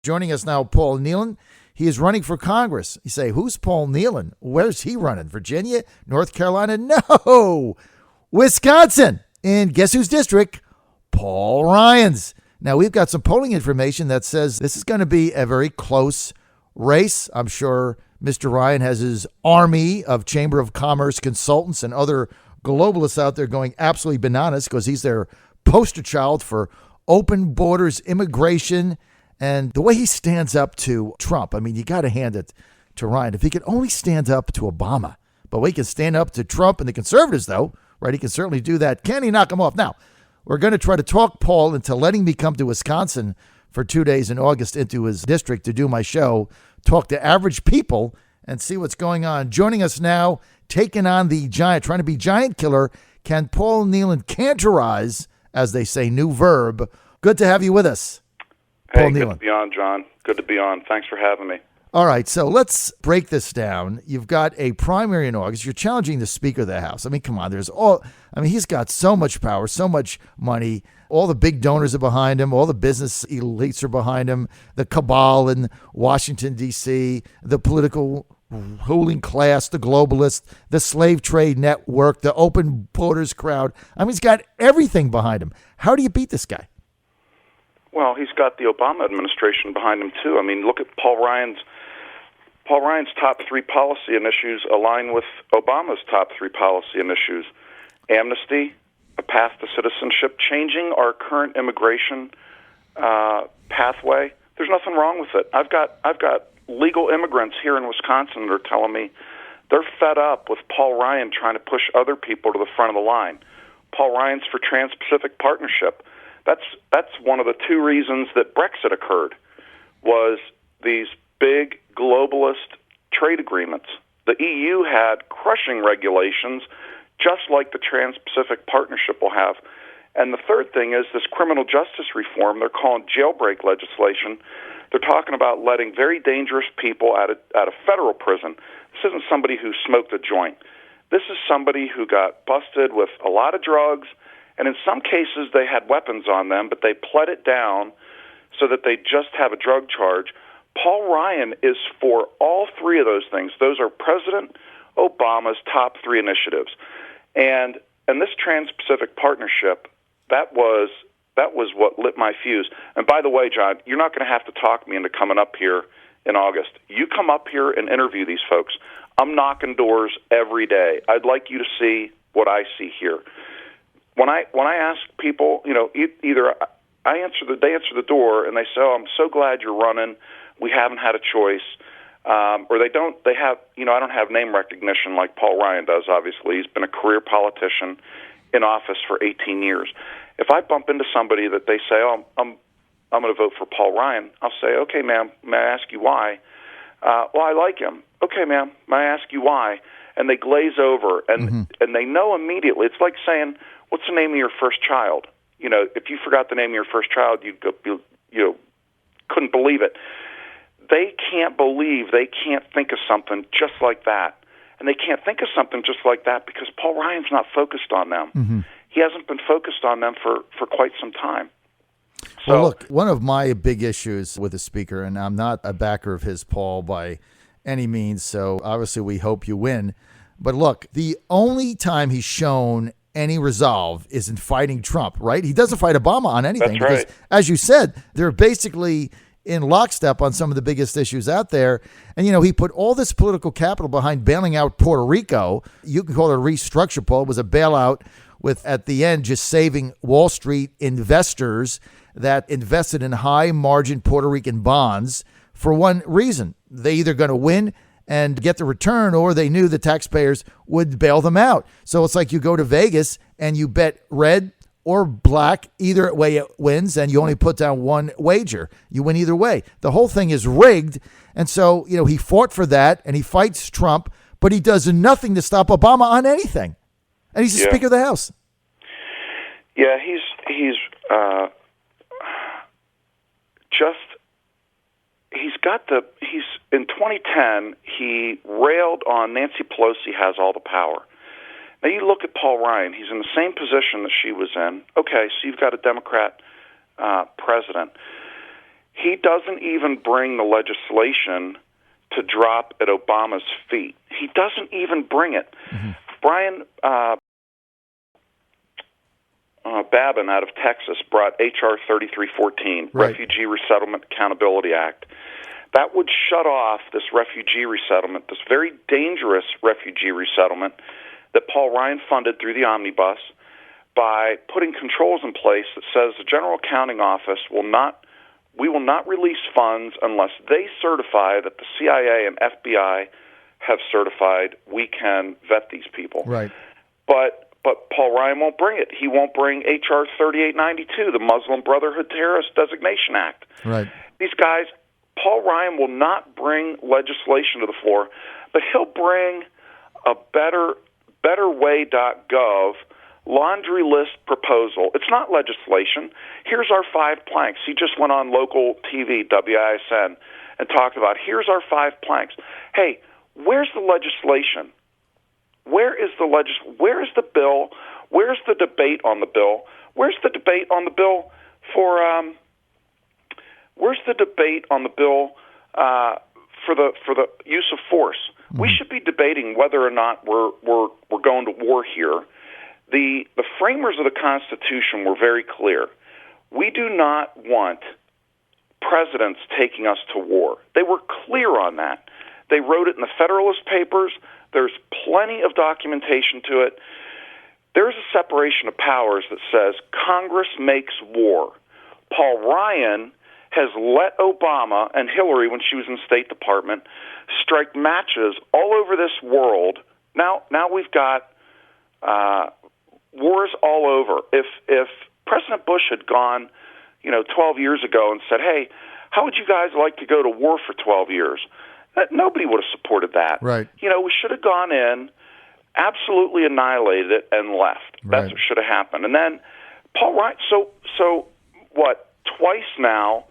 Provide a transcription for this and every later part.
Joining us now, Paul Nehlen. He is running for Congress. You say, who's Paul Nehlen? Where's he running? Virginia? North Carolina? No! Wisconsin. And guess whose district? Paul Ryan's. Now, we've got some polling information that says this is going to be a very close race. I'm sure Mr. Ryan has his army of Chamber of Commerce consultants and other globalists out there going absolutely bananas because he's their poster child for open borders, immigration, and the way he stands up to Trump. I mean, you got to hand it to Ryan. If he could only stand up to Obama, but he can stand up to Trump and the conservatives, though, right? He can certainly do that. Can he knock him off? Now, we're going to try to talk Paul into letting me come to Wisconsin for 2 days in August into his district to do my show, talk to average people, and see what's going on. Joining us now, taking on the giant, trying to be giant killer, can Paul Nehlen cantorize, as they say, new verb. Good to have you with us. Hey, Paul good Nehlen. to be on, John. Good to be on. Thanks for having me. All right, so let's break this down. You've got a primary in August. You're challenging the Speaker of the House. I mean, come on. He's got so much power, so much money. All the big donors are behind him. All the business elites are behind him. The cabal in Washington, D.C., the political ruling class, the globalists, the slave trade network, the open borders crowd. I mean, he's got everything behind him. How do you beat this guy? Well, he's got the Obama administration behind him, too. I mean, look at Paul Ryan's top 3 policy initiatives align with Obama's top 3 policy initiatives. Amnesty, a path to citizenship, changing our current immigration pathway. There's nothing wrong with it. I've got legal immigrants here in Wisconsin that are telling me they're fed up with Paul Ryan trying to push other people to the front of the line. Paul Ryan's for Trans-Pacific Partnership. That's one of the 2 reasons that Brexit occurred, was these big globalist trade agreements. The EU had crushing regulations, just like the Trans-Pacific Partnership will have. And the third thing is this criminal justice reform. They're calling jailbreak legislation. They're talking about letting very dangerous people out of federal prison. This isn't somebody who smoked a joint. This is somebody who got busted with a lot of drugs, and in some cases they had weapons on them, but they pled it down so that they just have a drug charge. Paul Ryan is for all 3 of those things. Those are President Obama's top 3 initiatives. And this Trans-Pacific Partnership, that was what lit my fuse. And by the way, John, you're not going to have to talk me into coming up here in August. You come up here and interview these folks. I'm knocking doors every day. I'd like you to see what I see here. When I ask people, either they answer the door and they say, "Oh, I'm so glad you're running. We haven't had a choice," or they don't. They have, I don't have name recognition like Paul Ryan does. Obviously, he's been a career politician in office for 18 years. If I bump into somebody that they say, "Oh, I'm going to vote for Paul Ryan," I'll say, "Okay, ma'am, may I ask you why?" "Well, I like him." "Okay, ma'am, may I ask you why?" And they glaze over, and they know immediately. It's like saying, "What's the name of your first child?" If you forgot the name of your first child, you'd go, couldn't believe it. They can't believe they can't think of something just like that. And they can't think of something just like that because Paul Ryan's not focused on them. Mm-hmm. He hasn't been focused on them for quite some time. So, well, look, one of my big issues with the Speaker, and I'm not a backer of his, Paul, by any means, so obviously we hope you win. But look, the only time he's shown any resolve is in fighting Trump, right? He doesn't fight Obama on anything. That's right. Because, as you said, they're basically in lockstep on some of the biggest issues out there. And, he put all this political capital behind bailing out Puerto Rico. You can call it a restructure, Paul. It was a bailout with, at the end, just saving Wall Street investors that invested in high-margin Puerto Rican bonds for one reason. They either going to win and get the return, or they knew the taxpayers would bail them out. So it's like you go to Vegas and you bet red or black, either way it wins, and you only put down one wager. You win either way. The whole thing is rigged. And so, he fought for that, and he fights Trump, but he does nothing to stop Obama on anything. And he's the Speaker of the House. Yeah, he's in 2010, he railed on Nancy Pelosi has all the power. Now you look at Paul Ryan, he's in the same position that she was in. Okay, so you've got a Democrat president. He doesn't even bring the legislation to drop at Obama's feet. He doesn't even bring it. Mm-hmm. Brian Babin out of Texas brought H.R. 3314, right. Refugee Resettlement Accountability Act. That would shut off this refugee resettlement, this very dangerous refugee resettlement that Paul Ryan funded through the omnibus, by putting controls in place that says the General Accounting Office will not release funds unless they certify that the CIA and FBI have certified we can vet these people. Right. But Paul Ryan won't bring it. He won't bring H.R. 3892, the Muslim Brotherhood Terrorist Designation Act. Right. These guys, Paul Ryan will not bring legislation to the floor, but he'll bring a betterway.gov laundry list proposal. It's not legislation. Here's our 5 planks. He just went on local TV, WISN, and talked about, here's our 5 planks. Hey, where's the legislation? Where is the bill? Where's the debate on the bill? Where's the debate on the bill for the use of force? Mm-hmm. We should be debating whether or not we're going to war here. The framers of the Constitution were very clear. We do not want presidents taking us to war. They were clear on that. They wrote it in the Federalist Papers. There's plenty of documentation to it. There's a separation of powers that says Congress makes war. Paul Ryan has let Obama and Hillary, when she was in the State Department, strike matches all over this world. Now we've got wars all over. If President Bush had gone, 12 years ago and said, hey, how would you guys like to go to war for 12 years? Nobody would have supported that. Right. We should have gone in, absolutely annihilated it, and left. Right. That's what should have happened. And then Paul Ryan, so what, twice now,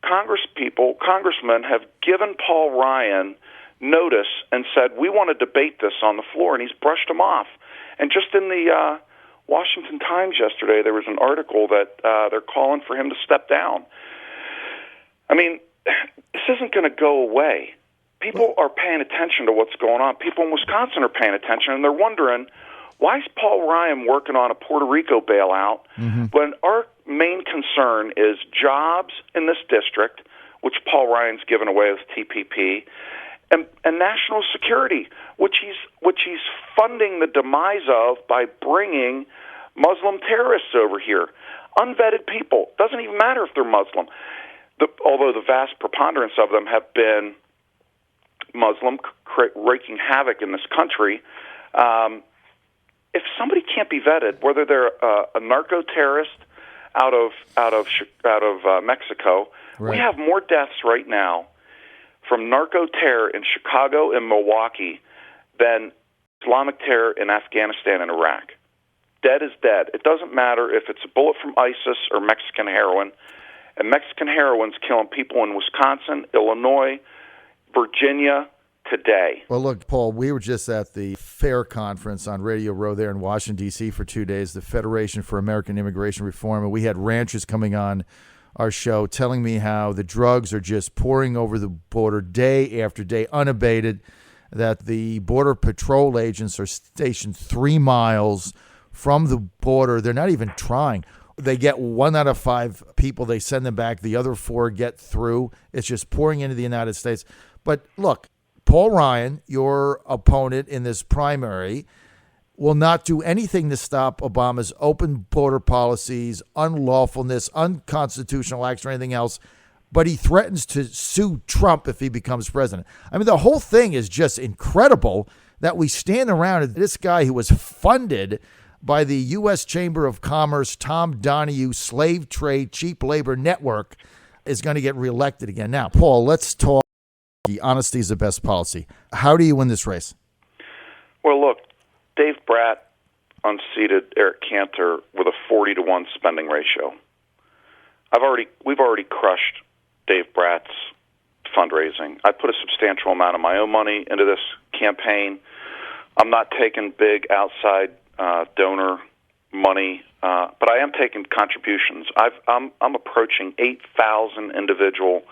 congressmen have given Paul Ryan notice and said, we want to debate this on the floor, and he's brushed them off. And just in the Washington Times yesterday, there was an article that they're calling for him to step down. I mean, this isn't going to go away. People are paying attention to what's going on. People in Wisconsin are paying attention, and they're wondering, why is Paul Ryan working on a Puerto Rico bailout when our main concern is jobs in this district, which Paul Ryan's given away with TPP, and national security, which he's funding the demise of by bringing Muslim terrorists over here. Unvetted people. Doesn't even matter if they're Muslim. Although the vast preponderance of them have been Muslim, wreaking havoc in this country. If somebody can't be vetted, whether they're a narco-terrorist out of Mexico, right. We have more deaths right now from narco-terror in Chicago and Milwaukee than Islamic terror in Afghanistan and Iraq. Dead is dead. It doesn't matter if it's a bullet from ISIS or Mexican heroin. And Mexican heroin's killing people in Wisconsin, Illinois, Virginia today. Well, look, Paul, we were just at the FAIR conference on Radio Row there in Washington, D.C. for 2 days, the Federation for American Immigration Reform, and we had ranchers coming on our show telling me how the drugs are just pouring over the border day after day, unabated, that the Border Patrol agents are stationed 3 miles from the border. They're not even trying. They get 1 out of 5 people. They send them back. The other 4 get through. It's just pouring into the United States. But look, Paul Ryan, your opponent in this primary, will not do anything to stop Obama's open border policies, unlawfulness, unconstitutional acts, or anything else. But he threatens to sue Trump if he becomes president. I mean, the whole thing is just incredible that we stand around and this guy who was funded by the U.S. Chamber of Commerce, Tom Donahue, slave trade, cheap labor network is going to get reelected again. Now, Paul, let's talk. Honesty is the best policy. How do you win this race? Well, look, Dave Bratt unseated Eric Cantor with a 40-to-1 spending ratio. We've already crushed Dave Bratt's fundraising. I put a substantial amount of my own money into this campaign. I'm not taking big outside donor money but I am taking contributions. I'm approaching 8,000 individual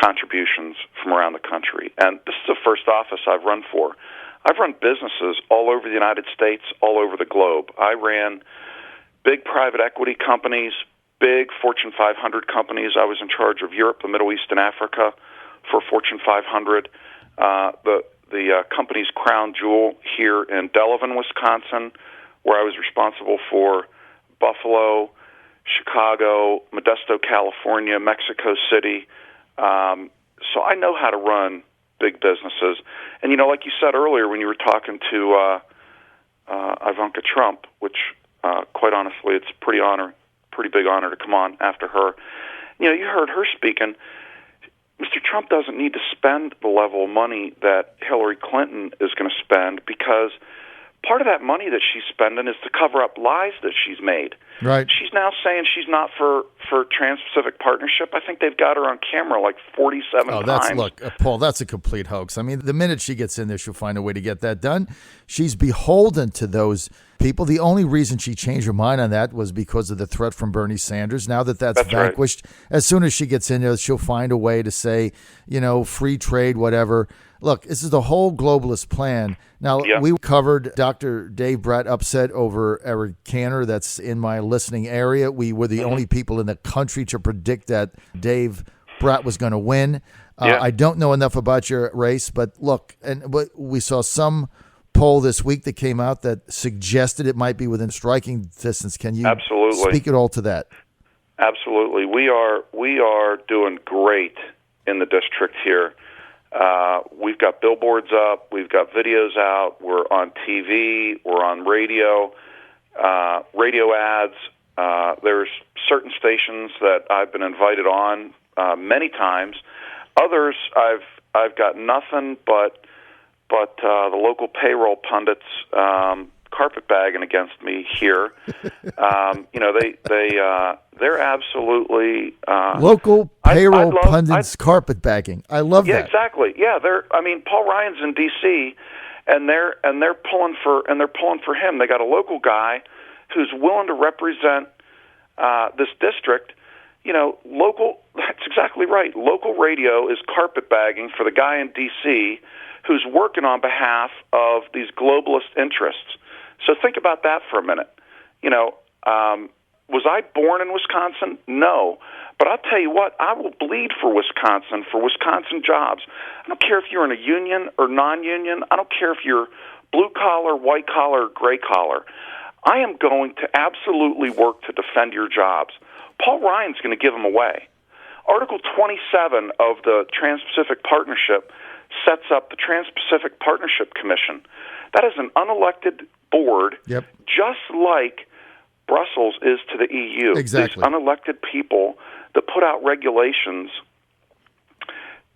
contributions from around the country, and this is the first office I've run for. I've run businesses all over the United States, all over the globe. I ran big private equity companies, big Fortune 500 companies. I was in charge of Europe, the Middle East, and Africa for Fortune 500. The company's crown jewel here in Delavan, Wisconsin, where I was responsible for Buffalo, Chicago, Modesto, California, Mexico City. So I know how to run big businesses. And, like you said earlier when you were talking to Ivanka Trump, which, quite honestly, it's a pretty big honor to come on after her. You heard her speaking. Mr. Trump doesn't need to spend the level of money that Hillary Clinton is going to spend, because part of that money that she's spending is to cover up lies that she's made. Right. She's now saying she's not for Trans-Pacific Partnership. I think they've got her on camera like 47 times. Look, Paul, that's a complete hoax. I mean, the minute she gets in there, she'll find a way to get that done. She's beholden to those people. The only reason she changed her mind on that was because of the threat from Bernie Sanders. Now that's vanquished, right. As soon as she gets in there, she'll find a way to say, free trade, whatever. Look, this is the whole globalist plan. Now, We covered Dr. Dave Bratt upset over Eric Cantor. That's in my listening area. We were the only people in the country to predict that Dave Bratt was going to win. I don't know enough about your race, but look, we saw some poll this week that came out that suggested it might be within striking distance. Can you speak at all to that? Absolutely. We are doing great in the district here. We've got billboards up, we've got videos out, we're on TV, we're on radio ads. There's certain stations that I've been invited on many times. Others I've got nothing but the local payroll pundits carpetbagging against me here. They're absolutely local payroll pundits carpetbagging. I love that. Yeah, exactly. Yeah, Paul Ryan's in D.C. and they're pulling for him. They got a local guy who's willing to represent this district. Local. That's exactly right. Local radio is carpetbagging for the guy in D.C. who's working on behalf of these globalist interests. So think about that for a minute. Was I born in Wisconsin? No. But I'll tell you what, I will bleed for Wisconsin jobs. I don't care if you're in a union or non-union. I don't care if you're blue-collar, white-collar, gray-collar. I am going to absolutely work to defend your jobs. Paul Ryan's going to give them away. Article 27 of the Trans-Pacific Partnership sets up the Trans-Pacific Partnership Commission. That is an unelected board, just like Brussels is to the EU. Exactly. These unelected people that put out regulations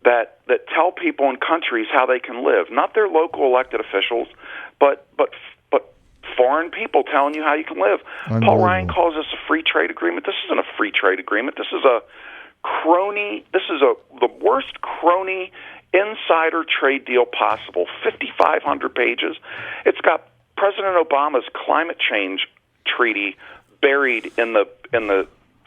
that tell people in countries how they can live. Not their local elected officials, but foreign people telling you how you can live. Paul Ryan calls this a free trade agreement. This isn't a free trade agreement. This is a crony. This is the worst crony insider trade deal possible. 5,500 pages. It's got President Obama's climate change treaty buried in the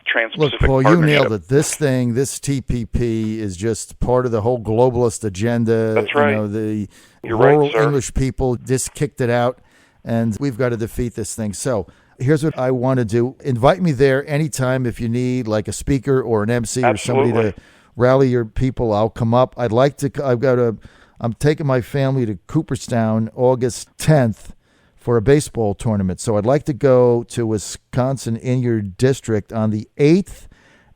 Trans-Pacific Paul, Partnership. you nailed it. This TPP is just part of the whole globalist agenda. That's right. The You're rural right, English people just kicked it out, and we've got to defeat this thing. So here's what I want to do. Invite me there anytime if you need like a speaker or an MC Absolutely. or somebody to rally your people. I'll come up. I'm taking my family to Cooperstown August 10th for a baseball tournament. So I'd like to go to Wisconsin in your district on the 8th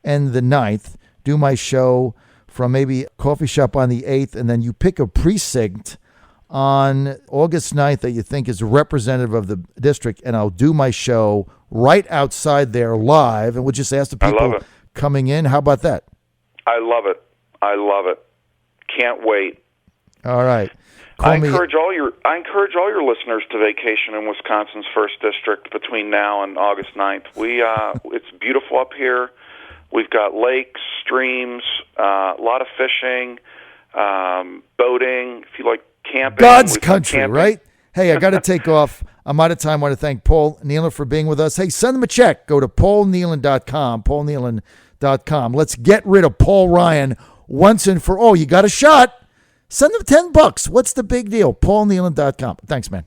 and the 9th, do my show from maybe a coffee shop on the 8th, and then you pick a precinct on August 9th that you think is representative of the district, and I'll do my show right outside there live, and we'll just ask the people coming in. How about that? I love it. Can't wait. All right. I encourage all your listeners to vacation in Wisconsin's first district between now and August 9th. It's beautiful up here. We've got lakes, streams, a lot of fishing, boating. If you like camping, God's country, right? Hey, I got to take off. I'm out of time. I want to thank Paul Nehlen for being with us. Hey, send him a check. Go to paulnehlen.com, paulnehlen.com. Let's get rid of Paul Ryan once and for all. You got a shot. Send him $10. What's the big deal? paulnehlen.com. Thanks, man.